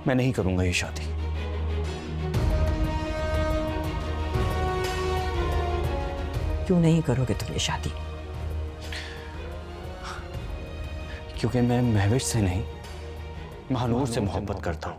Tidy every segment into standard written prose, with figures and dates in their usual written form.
मैं नहीं करूंगा ये शादी। क्यों नहीं करोगे तुम ये शादी? क्योंकि मैं महविश से नहीं, महानूर से मोहब्बत करता हूं।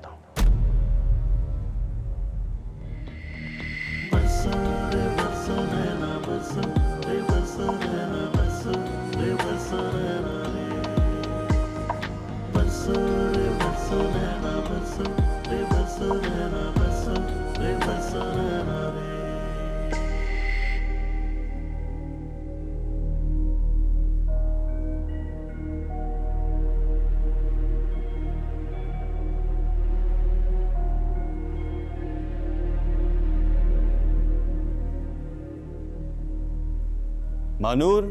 मानूर,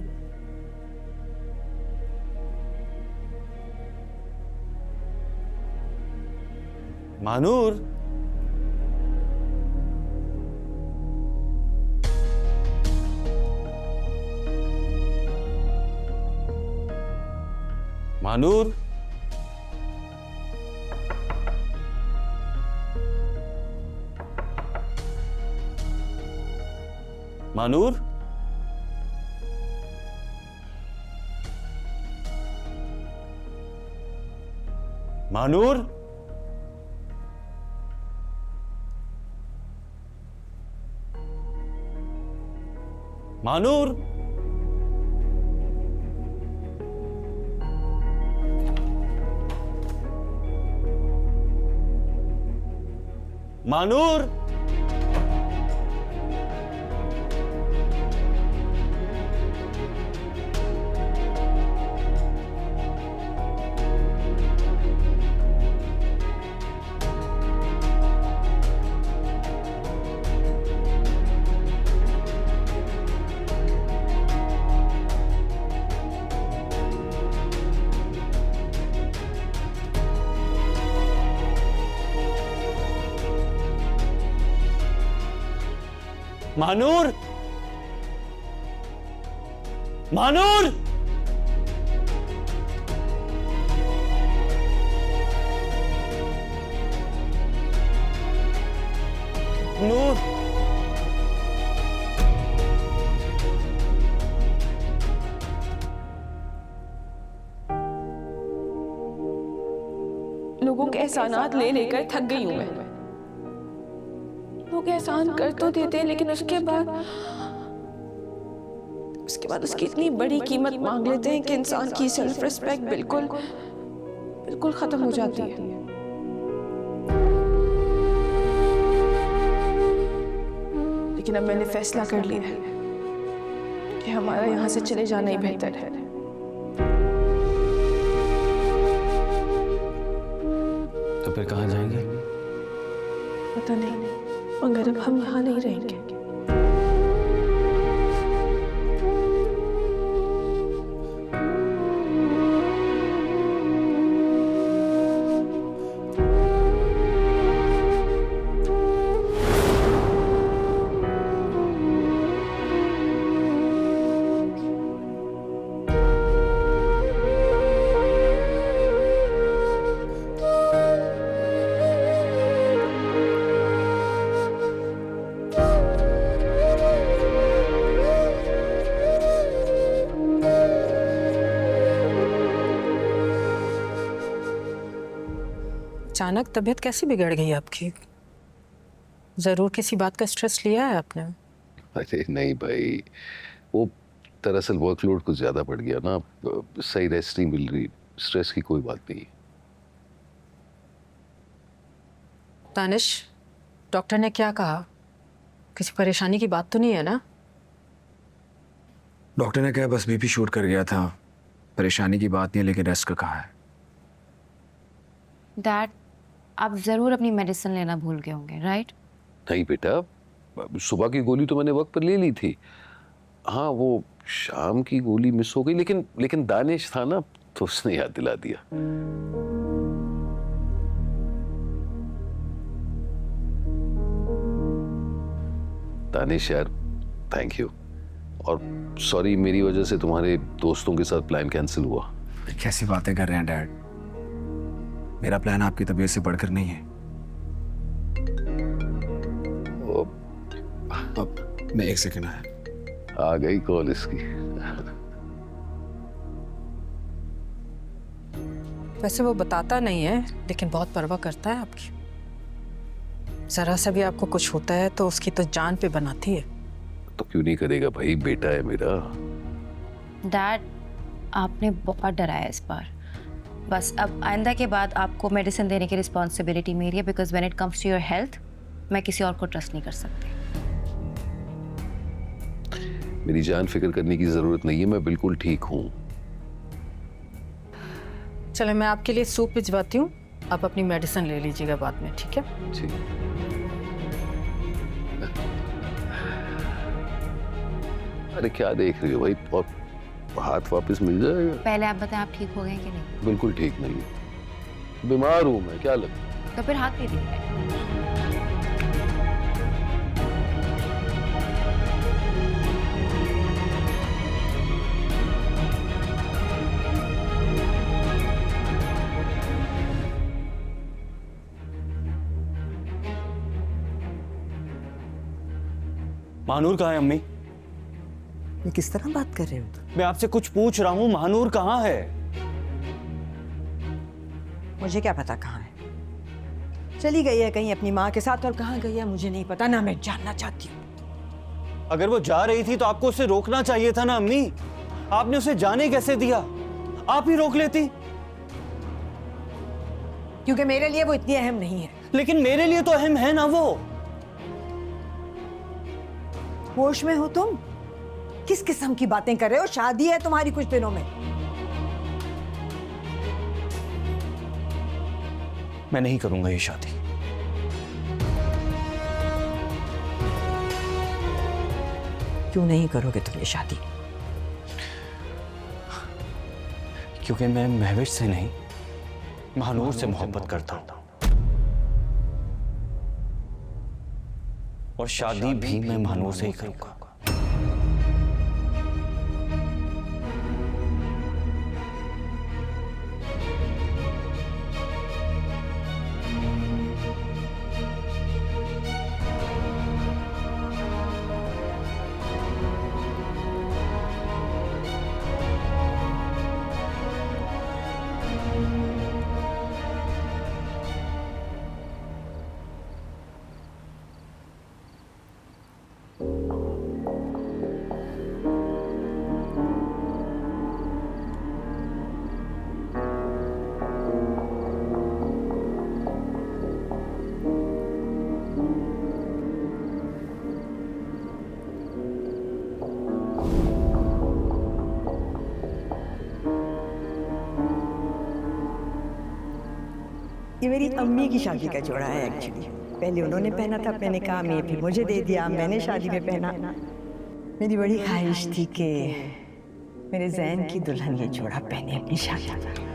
मानूर, मानूर, मानूर, मानूर, मानूर, मानूर, मानूर, मानूर, नूर, लोगों के एहसानात ले लेकर थक गई हूं मैं। लोग एहसान कर तो देते हैं, लेकिन उसके बाद उसकी इतनी बड़ी कीमत मांग लेते हैं कि इंसान की सेल्फ रिस्पेक्ट बिल्कुल खत्म हो जाती है। लेकिन अब मैंने फैसला कर लिया है कि हमारा यहाँ से चले जाना ही बेहतर है। तो फिर कहाँ जाएंगे? पता नहीं, मगर अब हम यहाँ नहीं रहेंगे। अचानक तबीयत कैसे बिगड़ गई आपकी? जरूर किसी बात का स्ट्रेस लिया है आपने? अरे नहीं भाई, वो दरअसल वर्कलोड कुछ ज़्यादा बढ़ गया ना, सही रेस्ट नहीं मिल रही। स्ट्रेस की कोई बात नहीं। दानिश, डॉक्टर ने क्या कहा? किसी परेशानी की बात तो नहीं है ना? डॉक्टर ने कहा बस बीपी शूट कर गया था, परेशानी की बात नहीं है, लेकिन रेस्ट का कहा है। डैड, आप जरूर अपनी मेडिसिन लेना भूल गए होंगे, राइट? नहीं बेटा, सुबह की गोली तो मैंने वक्त पर ले ली थी। हाँ, वो शाम की गोली मिस हो गई, लेकिन दानिश था ना, तो उसने याद दिला दिया। दानिश यार, थैंक यू, और सॉरी मेरी वजह से तुम्हारे दोस्तों के साथ प्लान कैंसिल हुआ। कैसी बातें कर रहे हैं डैड? मेरा प्लान आपकी तबीयत से बढ़कर नहीं है। अब मैं 1 सेकंड आया। आ गई कॉल इसकी। वैसे वो बताता नहीं है, लेकिन बहुत परवाह करता है आपकी। जरा सा भी आपको कुछ होता है तो उसकी तो जान पे बनाती है। तो क्यों नहीं करेगा भाई, बेटा है मेरा। डैड, आपने बहुत डराया इस बार। बस अब आइंदा के बाद आपको मेडिसिन देने की रिस्पॉन्सिबिलिटी मेरी है, because when it comes to your health मैं किसी और को ट्रस्ट नहीं कर सकती। मेरी जान फिक्र करने की जरूरत नहीं है, मैं बिल्कुल ठीक हूँ। चलो मैं आपके लिए सूप भिजवाती हूँ, आप अपनी मेडिसिन ले लीजिएगा बाद में, ठीक है? ठीक। अरे क्या देख रही हो भाई, और हाथ वापस मिल जाएगा। पहले आप बताएं, आप ठीक हो गए कि नहीं? बिल्कुल ठीक नहीं, बीमार हूँ मैं, क्या लगता। तो फिर हाथ नहीं दिख रहे। महानूर कहाँ है अम्मी? ये किस तरह बात कर रहे हो तुम? मैं आपसे कुछ पूछ रहा हूँ, महानूर कहाँ है? मुझे क्या पता कहाँ है। चली गई है कहीं अपनी माँ के साथ, और कहाँ गई है मुझे नहीं पता, ना मैं जानना चाहती हूँ। अगर वो जा रही थी तो आपको उसे रोकना चाहिए था ना अम्मी। आपने उसे जाने कैसे दिया? आप ही रोक लेती। क्योंकि मेरे लिए वो इतनी अहम नहीं है। लेकिन मेरे लिए तो अहम है ना वो। होश में हो तुम? किस किस्म की बातें कर रहे हो? शादी है तुम्हारी कुछ दिनों में। मैं नहीं करूंगा ये शादी। क्यों नहीं करोगे तुम ये शादी? क्योंकि मैं महविश से नहीं, महानूर से मोहब्बत करता हूं। और शादी भी मैं महानूर से ही करूंगा। ये मेरी अम्मी की शादी का जोड़ा है एक्चुअली। पहले उन्होंने पहना था अपने निकाह में, फिर मुझे दे दिया, मैंने शादी में पहना। मेरी बड़ी ख्वाहिश थी कि मेरे जैन की दुल्हन ये जोड़ा पहने अपनी शादी में।